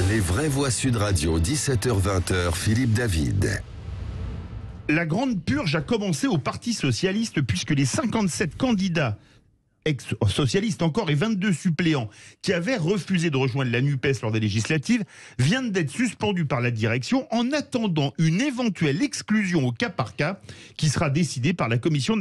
Les vraies voix Sud Radio, 17h-20h, Philippe David. La grande purge a commencé au Parti socialiste puisque les 57 candidats ex-socialistes encore et 22 suppléants qui avaient refusé de rejoindre la NUPES lors des législatives viennent d'être suspendus par la direction en attendant une éventuelle exclusion au cas par cas qui sera décidée par la Commission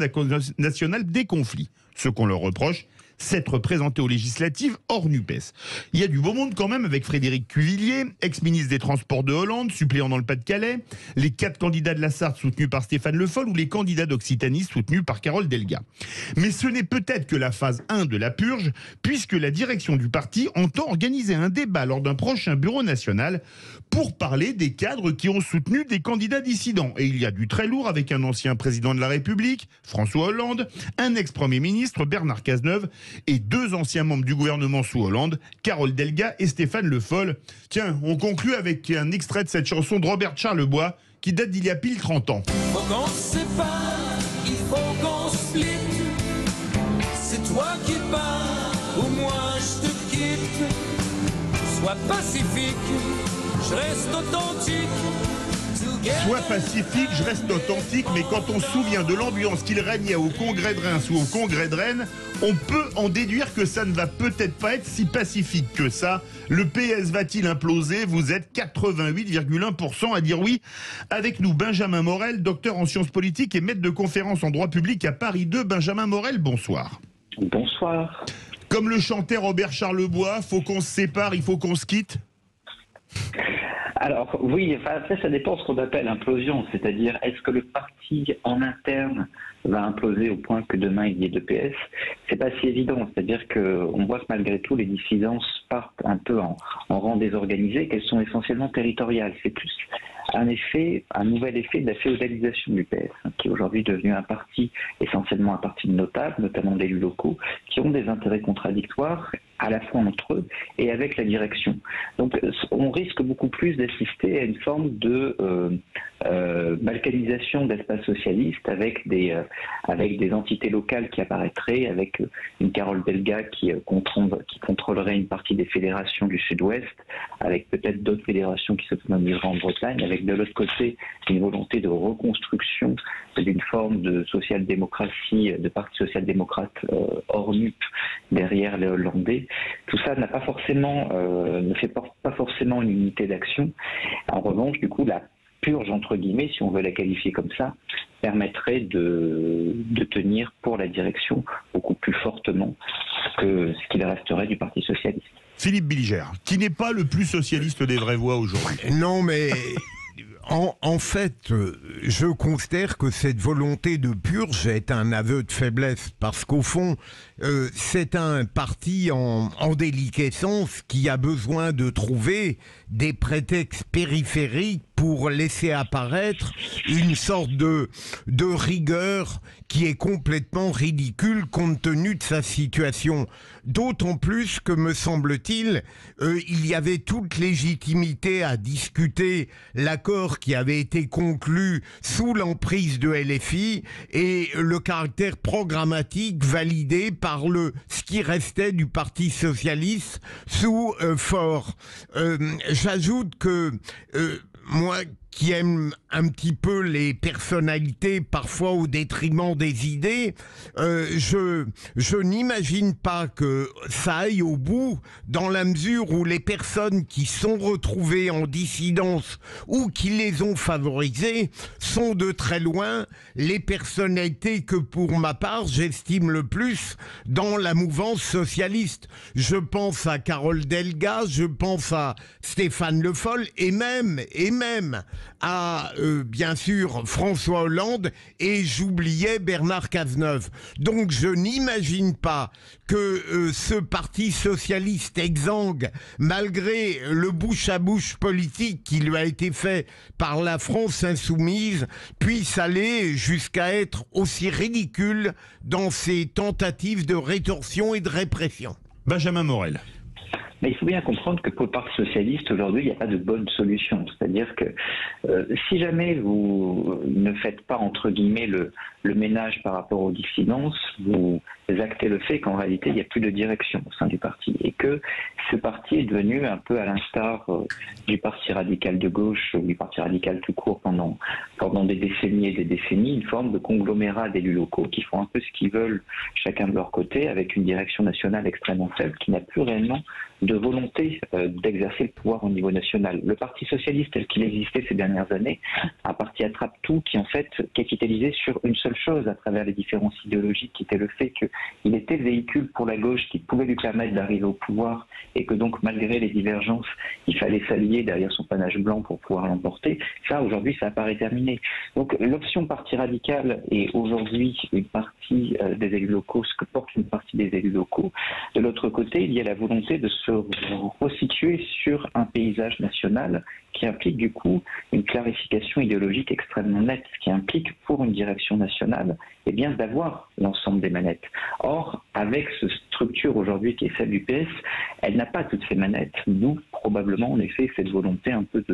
nationale des conflits. Ce qu'on leur reproche, s'être présenté aux législatives hors NUPES. Il y a du beau monde quand même avec Frédéric Cuvillier, ex-ministre des Transports de Hollande, suppléant dans le Pas-de-Calais, les 4 candidats de la Sarthe soutenus par Stéphane Le Foll ou les candidats d'Occitanie soutenus par Carole Delga. Mais ce n'est peut-être que la phase 1 de la purge, puisque la direction du parti entend organiser un débat lors d'un prochain bureau national pour parler des cadres qui ont soutenu des candidats dissidents. Et il y a du très lourd avec un ancien président de la République, François Hollande, un ex-premier ministre, Bernard Cazeneuve, et 2 anciens membres du gouvernement sous Hollande, Carole Delga et Stéphane Le Foll. Tiens, on conclut avec un extrait de cette chanson de Robert Charlebois qui date d'il y a pile 30 ans. Faut qu'on se sépare, il faut qu'on split. C'est toi qui pars ou moi je te quitte. Sois pacifique, je reste authentique. Sois pacifique, je reste authentique, mais quand on se souvient de l'ambiance qu'il régnait au Congrès de Reims ou au Congrès de Rennes, on peut en déduire que ça ne va peut-être pas être si pacifique que ça. Le PS va-t-il imploser? Vous êtes 88,1% à dire oui. Avec nous, Benjamin Morel, docteur en sciences politiques et maître de conférences en droit public à Paris 2. Benjamin Morel, bonsoir. Bonsoir. Comme le chantait Robert Charlebois, faut qu'on se sépare, il faut qu'on se quitte. Alors oui, après ça dépend de ce qu'on appelle implosion, c'est-à-dire est-ce que le parti en interne va imploser au point que demain il y ait 2 PS? C'est pas si évident, c'est-à-dire qu'on voit que malgré tout les dissidences partent un peu en rang désorganisé, qu'elles sont essentiellement territoriales. C'est plus un nouvel effet de la féodalisation du PS, qui est aujourd'hui devenu un parti, essentiellement un parti de notables, notamment d'élus locaux, qui ont des intérêts contradictoires à la fois entre eux et avec la direction. Donc on risque beaucoup plus d'assister à une forme de balkanisation de l'espace socialiste avec des entités locales qui apparaîtraient, avec une Carole Delga qui contrôlerait une partie des fédérations du Sud-Ouest, avec peut-être d'autres fédérations qui s'autonomiseraient en Bretagne, avec de l'autre côté une volonté de reconstruction d'une forme de social-démocratie, de parti social-démocrate hors NUP derrière les Hollandais. Tout ça n'a pas forcément, ne fait pas forcément une unité d'action. En revanche, du coup, la purge, entre guillemets, si on veut la qualifier comme ça, permettrait de tenir pour la direction beaucoup plus fortement que ce qu'il resterait du Parti socialiste. Philippe Bilger, qui n'est pas le plus socialiste des vraies voix aujourd'hui. Non, mais en fait, je considère que cette volonté de purge est un aveu de faiblesse, parce qu'au fond, c'est un parti en déliquescence qui a besoin de trouver des prétextes périphériques pour laisser apparaître une sorte de rigueur qui est complètement ridicule compte tenu de sa situation. D'autant plus que, me semble-t-il, il y avait toute légitimité à discuter l'accord qui avait été conclu sous l'emprise de LFI et le caractère programmatique validé par ce qui restait du Parti socialiste sous Faure. J'ajoute que moi qui aime un petit peu les personnalités, parfois au détriment des idées, je n'imagine pas que ça aille au bout, dans la mesure où les personnes qui sont retrouvées en dissidence ou qui les ont favorisées sont de très loin les personnalités que, pour ma part, j'estime le plus dans la mouvance socialiste. Je pense à Carole Delga, je pense à Stéphane Le Foll et même à bien sûr François Hollande, et j'oubliais Bernard Cazeneuve. Donc je n'imagine pas que ce parti socialiste exsangue, malgré le bouche à bouche politique qui lui a été fait par la France insoumise, puisse aller jusqu'à être aussi ridicule dans ses tentatives de rétorsion et de répression. Benjamin Morel. Mais il faut bien comprendre que pour le Parti socialiste, aujourd'hui, il n'y a pas de bonne solution. C'est-à-dire que si jamais vous ne faites pas, entre guillemets, le ménage par rapport aux dissidences, vous acter le fait qu'en réalité, il n'y a plus de direction au sein du parti et que ce parti est devenu un peu à l'instar du parti radical de gauche ou du parti radical tout court pendant des décennies et des décennies, une forme de conglomérat d'élus locaux qui font un peu ce qu'ils veulent chacun de leur côté avec une direction nationale extrêmement faible qui n'a plus réellement de volonté d'exercer le pouvoir au niveau national. Le Parti socialiste tel qu'il existait ces dernières années, un parti attrape-tout qui en fait capitalisait sur une seule chose à travers les différences idéologiques qui était le fait qu'il était le véhicule pour la gauche qui pouvait lui permettre d'arriver au pouvoir et que donc malgré les divergences, il fallait s'allier derrière son panache blanc pour pouvoir l'emporter. Ça aujourd'hui ça apparaît terminé. Donc l'option parti radical est aujourd'hui une partie des élus locaux, ce que porte une partie des élus locaux. De l'autre côté, il y a la volonté de se resituer sur un paysage national qui implique du coup une clarification idéologique extrêmement nette, ce qui implique pour une direction nationale eh bien d'avoir l'ensemble des manettes. Or, avec cette structure aujourd'hui qui est celle du PS, elle n'a pas toutes ces manettes, d'où probablement en effet cette volonté un peu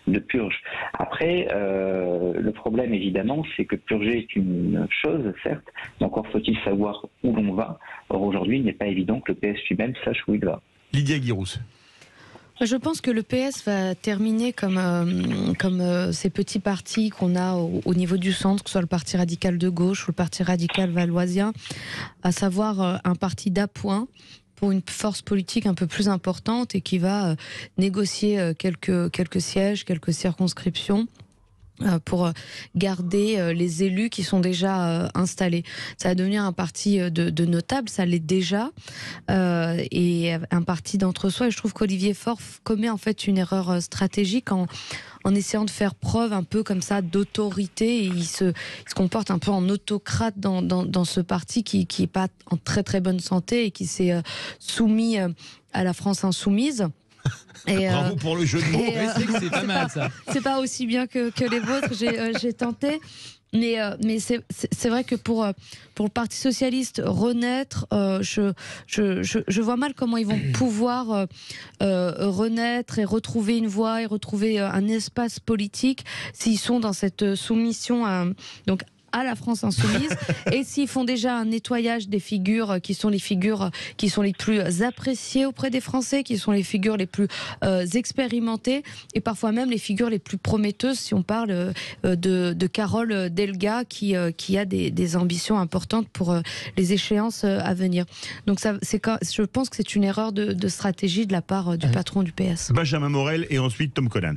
de purge. Après, le problème évidemment, c'est que purger est une chose, certes, mais encore faut-il savoir où l'on va. Or aujourd'hui, il n'est pas évident que le PS lui-même sache où il va. Lydia Guirousse. Je pense que le PS va terminer comme ces petits partis qu'on a au niveau du centre, que ce soit le Parti radical de gauche ou le Parti radical valoisien, à savoir un parti d'appoint pour une force politique un peu plus importante et qui va négocier quelques sièges, quelques circonscriptions pour garder les élus qui sont déjà installés. Ça va devenir un parti de notables, ça l'est déjà, et un parti d'entre-soi. Et je trouve qu'Olivier Faure commet en fait une erreur stratégique en essayant de faire preuve un peu comme ça d'autorité. Et il se comporte un peu en autocrate dans ce parti qui n'est pas en très très bonne santé et qui s'est soumis à la France insoumise. Bravo pour le jeu de mots. C'est pas mal ça. C'est pas aussi bien que les vôtres, j'ai tenté. Mais c'est vrai que pour le Parti socialiste renaître, je vois mal comment ils vont pouvoir renaître et retrouver une voie et retrouver un espace politique s'ils sont dans cette soumission à la France insoumise, et s'ils font déjà un nettoyage des figures qui sont les plus appréciées auprès des Français, qui sont les figures les plus expérimentées, et parfois même les figures les plus prometteuses, si on parle de Carole Delga, qui a des ambitions importantes pour les échéances à venir. Donc je pense que c'est une erreur de stratégie de la part du patron du PS. Benjamin Morel et ensuite Tom Conan.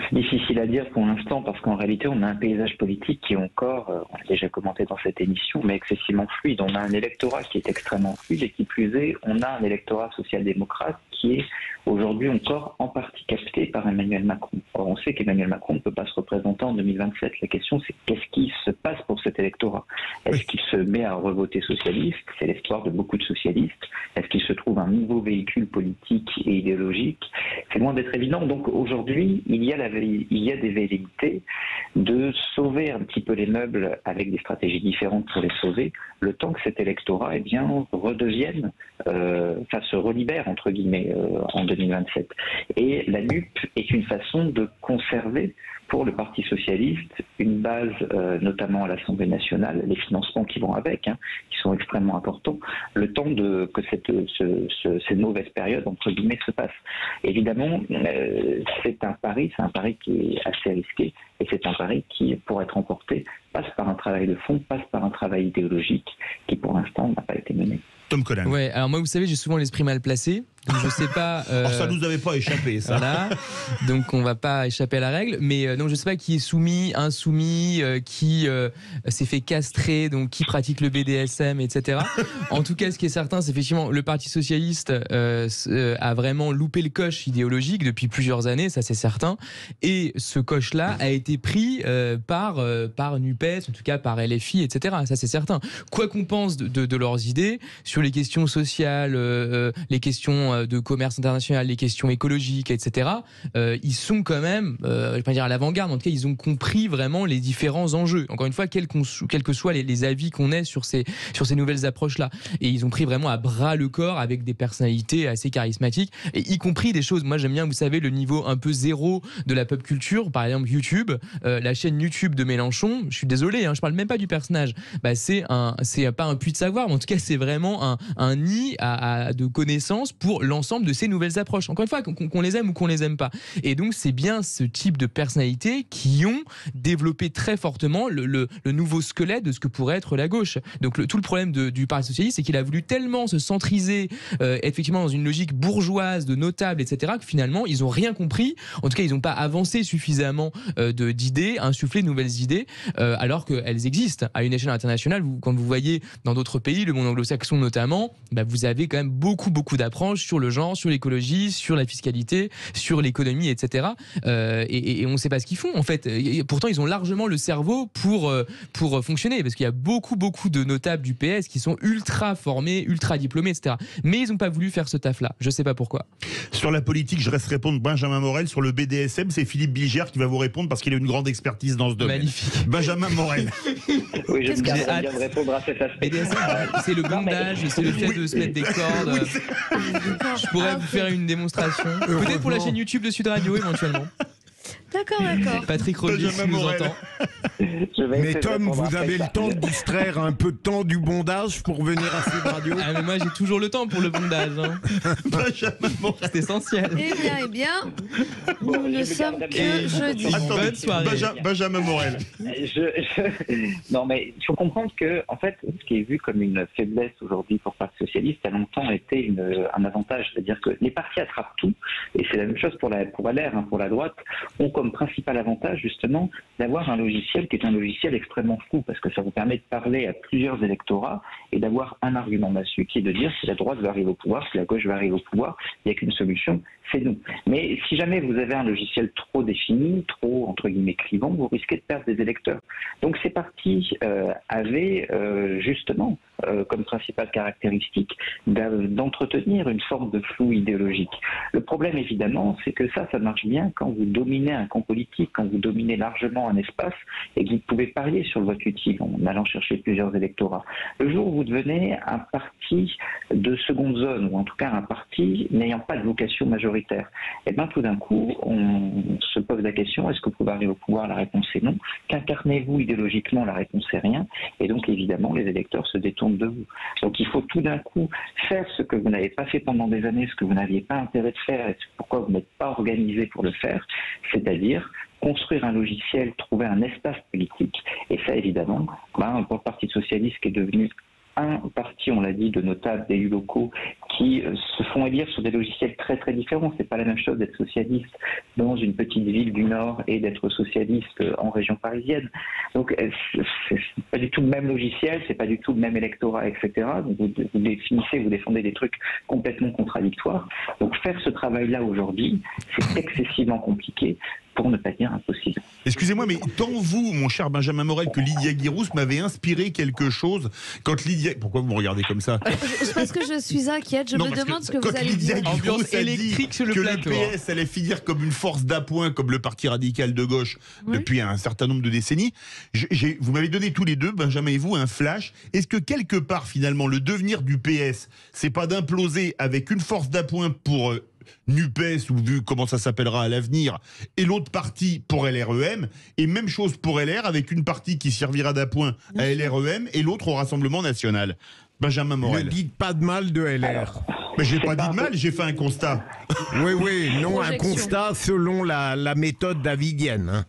C'est difficile à dire pour l'instant parce qu'en réalité on a un paysage politique qui est encore, on l'a déjà commenté dans cette émission, mais excessivement fluide. On a un électorat qui est extrêmement fluide et qui plus est, on a un électorat social-démocrate qui est aujourd'hui encore en partie capté par Emmanuel Macron. Or on sait qu'Emmanuel Macron ne peut pas se représenter en 2027. La question c'est qu'est-ce qui se passe pour cet électorat? Est-ce qu'il se met à revoter socialiste? C'est l'espoir de beaucoup de socialistes. Est-ce qu'il se trouve un nouveau véhicule politique et idéologique? C'est loin d'être évident. Donc aujourd'hui, il y a des velléités de sauver un petit peu les meubles avec des stratégies différentes pour les sauver, le temps que cet électorat redevienne, se relibère entre guillemets en 2027. Et la NUP est une façon de conserver pour le Parti socialiste une base, notamment à l'Assemblée nationale, les financements qui vont avec, qui sont extrêmement importants, le temps que cette mauvaise période, entre guillemets, se passe. Évidemment, c'est un pari qui est assez risqué, et c'est un pari qui, pour être remporté, passe par un travail de fond, passe par un travail idéologique qui, pour l'instant, n'a pas été mené. Tom Conan. Ouais, alors moi, vous savez, j'ai souvent l'esprit mal placé. Donc je sais pas. Ça nous avait pas échappé, ça. Voilà. Donc on va pas échapper à la règle. Mais donc je sais pas qui est soumis, insoumis, qui s'est fait castrer, donc qui pratique le BDSM, etc. En tout cas, ce qui est certain, c'est effectivement le Parti socialiste a vraiment loupé le coche idéologique depuis plusieurs années, ça c'est certain. Et ce coche-là a été pris par NUPES, en tout cas par LFI, etc. Ça c'est certain. Quoi qu'on pense de leurs idées sur les questions sociales, les questions de commerce international, les questions écologiques, etc., ils sont quand même, je vais pas dire à l'avant-garde, en tout cas, ils ont compris vraiment les différents enjeux. Encore une fois, quels que soient les avis qu'on ait sur ces nouvelles approches-là. Et ils ont pris vraiment à bras le corps avec des personnalités assez charismatiques, et y compris des choses. Moi, j'aime bien, vous savez, le niveau un peu zéro de la pop culture, par exemple YouTube, la chaîne YouTube de Mélenchon. Je suis désolé, je parle même pas du personnage. C'est pas un puits de savoir, mais en tout cas, c'est vraiment un nid de connaissances pour l'ensemble de ces nouvelles approches. Encore une fois, qu'on les aime ou qu'on les aime pas. Et donc, c'est bien ce type de personnalités qui ont développé très fortement le nouveau squelette de ce que pourrait être la gauche. Donc, tout le problème du Parti socialiste, c'est qu'il a voulu tellement se centriser, effectivement, dans une logique bourgeoise, de notables, etc., que finalement, ils n'ont rien compris. En tout cas, ils n'ont pas avancé suffisamment d'idées, insufflé de nouvelles idées, alors qu'elles existent à une échelle internationale. Quand vous voyez dans d'autres pays, le monde anglo-saxon notamment, vous avez quand même beaucoup d'approches sur le genre, sur l'écologie, sur la fiscalité, sur l'économie, etc. Et on ne sait pas ce qu'ils font, en fait. Et pourtant, ils ont largement le cerveau pour fonctionner, parce qu'il y a beaucoup de notables du PS qui sont ultra formés, ultra diplômés, etc. Mais ils n'ont pas voulu faire ce taf-là. Je ne sais pas pourquoi. Sur la politique, je reste répondre Benjamin Morel. Sur le BDSM, c'est Philippe Bilgère qui va vous répondre parce qu'il a une grande expertise dans ce domaine. Magnifique. Benjamin Morel. Oui, je me garde bien de répondre à cet aspect. BDSM, c'est le bondage, c'est le fait de se mettre des cordes. Je pourrais vous faire une démonstration. Peut-être pour la chaîne YouTube de Sud Radio, éventuellement. D'accord. Patrick Roger, si nous entend. Mais Tom, vous avez le temps de distraire un peu de temps du bondage pour venir à Sud Radio? Ah, mais moi j'ai toujours le temps pour le bondage. Benjamin Morel. C'est essentiel. Eh bien, nous ne sommes que jeudi. Bonne soirée. Benjamin Morel. Non, mais il faut comprendre que, en fait, ce qui est vu comme une faiblesse aujourd'hui pour le Parti socialiste a longtemps été un avantage. C'est-à-dire que les partis attrapent tout, et c'est la même chose pour LR, pour la droite, ont comme principal avantage, justement, d'avoir un logiciel qui est un logiciel extrêmement fou, parce que ça vous permet de parler à plusieurs électorats et d'avoir un argument massue qui est de dire si la droite va arriver au pouvoir, si la gauche va arriver au pouvoir, il n'y a qu'une solution, c'est nous. Mais si jamais vous avez un logiciel trop défini, trop, entre guillemets, clivant, vous risquez de perdre des électeurs. Donc ces partis avaient justement comme principale caractéristique d'entretenir une forme de flou idéologique. Le problème, évidemment, c'est que ça marche bien quand vous dominez un camp politique, quand vous dominez largement un espace et que vous pouvez parier sur le vote utile en allant chercher plusieurs électorats. Le jour où vous devenez un parti de seconde zone, ou en tout cas un parti n'ayant pas de vocation majoritaire, et bien tout d'un coup, on se pose la question, est-ce que vous pouvez arriver au pouvoir? La réponse est non. Qu'incarnez-vous idéologiquement? La réponse est rien. Et donc, évidemment, les électeurs se détournent de vous. Donc il faut tout d'un coup faire ce que vous n'avez pas fait pendant des années, ce que vous n'aviez pas intérêt de faire, et pourquoi vous n'êtes pas organisé pour le faire, c'est-à-dire construire un logiciel, trouver un espace politique. Et ça, évidemment, pour le Parti socialiste qui est devenu un parti, on l'a dit, de notables, d'élus locaux qui se font élire sur des logiciels très très différents. C'est pas la même chose d'être socialiste dans une petite ville du Nord et d'être socialiste en région parisienne. Donc c'est pas du tout le même logiciel, c'est pas du tout le même électorat, etc. Donc vous défendez des trucs complètement contradictoires. Donc faire ce travail-là aujourd'hui, c'est excessivement compliqué, pour ne pas dire impossible. Excusez-moi, mais tant vous, mon cher Benjamin Morel, que Lydia Guirousse m'avait inspiré quelque chose quand Lydia... Pourquoi vous me regardez comme ça? Parce que je suis inquiète, je me demande ce que vous allez dire. Ambiance électrique sur le plateau. Le PS allait finir comme une force d'appoint, comme le Parti radical de gauche, depuis un certain nombre de décennies. Vous m'avez donné tous les deux, Benjamin et vous, un flash. Est-ce que quelque part, finalement, le devenir du PS, c'est pas d'imploser avec une force d'appoint pour... NUPES, ou vu comment ça s'appellera à l'avenir, et l'autre partie pour LREM, et même chose pour LR, avec une partie qui servira d'appoint à LREM, et l'autre au Rassemblement National. Benjamin Morel. Ne dites pas de mal de LR. Mais j'ai pas dit de mal, j'ai fait un constat. Oui, non, un constat selon la méthode davidienne. Hein.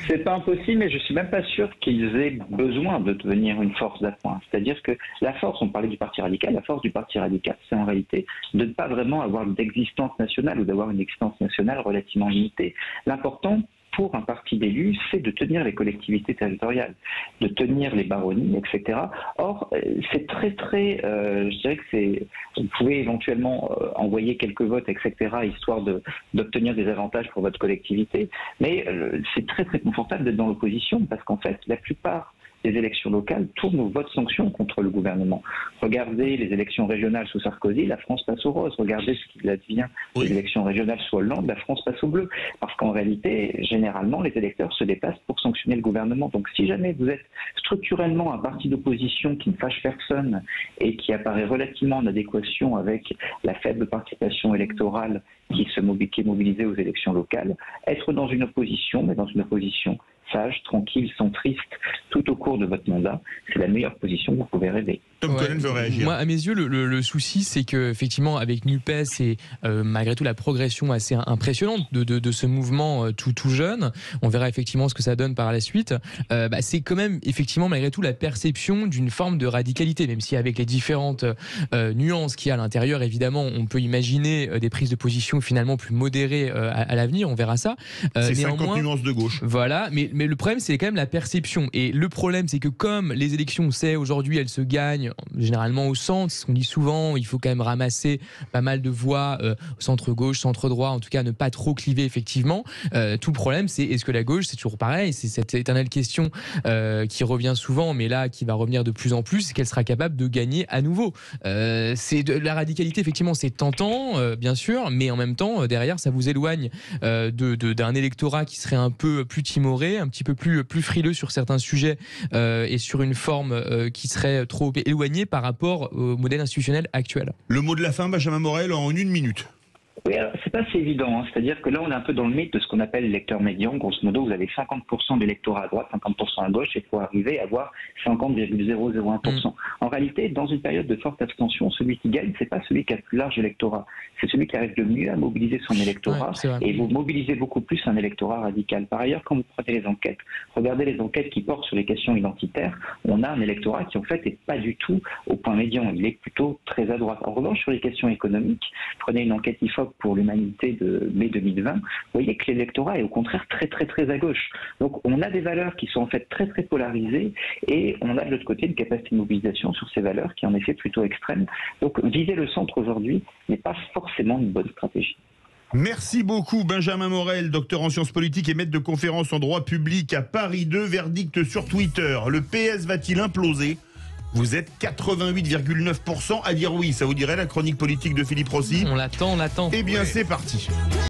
C'est pas impossible, mais je suis même pas sûr qu'ils aient besoin de devenir une force d'appoint. C'est-à-dire que la force, on parlait du Parti radical, la force du Parti radical, c'est en réalité de ne pas vraiment avoir d'existence nationale ou d'avoir une existence nationale relativement limitée. L'important pour un parti d'élus, c'est de tenir les collectivités territoriales, de tenir les baronnies, etc. Or, c'est très, je dirais que vous pouvez éventuellement envoyer quelques votes, etc., histoire d'obtenir des avantages pour votre collectivité, mais c'est très confortable d'être dans l'opposition, parce qu'en fait, la plupart les élections locales tournent au vote sanction contre le gouvernement. Regardez les élections régionales sous Sarkozy, la France passe au rose. Regardez ce qu'il advient des élections régionales sous Hollande, la France passe au bleu. Parce qu'en réalité, généralement, les électeurs se déplacent pour sanctionner le gouvernement. Donc si jamais vous êtes structurellement un parti d'opposition qui ne fâche personne et qui apparaît relativement en adéquation avec la faible participation électorale qui est mobilisée aux élections locales, être dans une opposition, mais dans une opposition sage, tranquille, centriste, tout au cours de votre mandat, c'est la meilleure position que vous pouvez rêver. Tom Collin veut réagir. Moi, à mes yeux, le souci, c'est que effectivement, avec NUPES et malgré tout la progression assez impressionnante de ce mouvement tout jeune, on verra effectivement ce que ça donne par la suite. C'est quand même effectivement malgré tout la perception d'une forme de radicalité, même si avec les différentes nuances qu'il y a à l'intérieur, évidemment, on peut imaginer des prises de position finalement plus modérées à l'avenir. On verra ça. C'est 50 nuances de gauche. Voilà, mais le problème, c'est quand même la perception. Et le problème, c'est que comme les élections, on sait aujourd'hui, elles se gagnent généralement au centre, ce qu'on dit souvent, il faut quand même ramasser pas mal de voix centre-gauche, centre-droit, en tout cas ne pas trop cliver effectivement. Tout le problème, c'est est-ce que la gauche, c'est toujours pareil, c'est cette éternelle question qui revient souvent, mais là qui va revenir de plus en plus, c'est qu'elle sera capable de gagner à nouveau. C'est de la radicalité, effectivement, c'est tentant, bien sûr, mais en même temps, derrière, ça vous éloigne d'un électorat qui serait un peu plus timoré, un petit peu plus frileux sur certains sujets et sur une forme qui serait trop éloignée par rapport au modèle institutionnel actuel. Le mot de la fin, Benjamin Morel, en 1 minute. Oui, alors c'est pas si évident, hein. C'est-à-dire que là on est un peu dans le mythe de ce qu'on appelle l'électeur médian. Grosso modo, vous avez 50% d'électorat à droite, 50% à gauche, et il faut arriver à avoir 50,001%. En réalité, dans une période de forte abstention, celui qui gagne, c'est pas celui qui a le plus large électorat, c'est celui qui arrive le mieux à mobiliser son électorat, et vous mobilisez beaucoup plus un électorat radical. Par ailleurs, quand vous prenez les enquêtes, regardez les enquêtes qui portent sur les questions identitaires, on a un électorat qui en fait est pas du tout au point médian, il est plutôt très à droite. En revanche, sur les questions économiques, prenez une enquête IFOP pour l'humanité de mai 2020, vous voyez que l'électorat est au contraire très très très à gauche. Donc on a des valeurs qui sont en fait très très polarisées et on a de l'autre côté une capacité de mobilisation sur ces valeurs qui est en effet plutôt extrême. Donc viser le centre aujourd'hui n'est pas forcément une bonne stratégie. Merci beaucoup Benjamin Morel, docteur en sciences politiques et maître de conférences en droit public à Paris 2, verdict sur Twitter. Le PS va-t-il imploser ? Vous êtes 88,9% à dire oui. Ça vous dirait la chronique politique de Philippe Rossi ? On l'attend. Eh bien, c'est parti.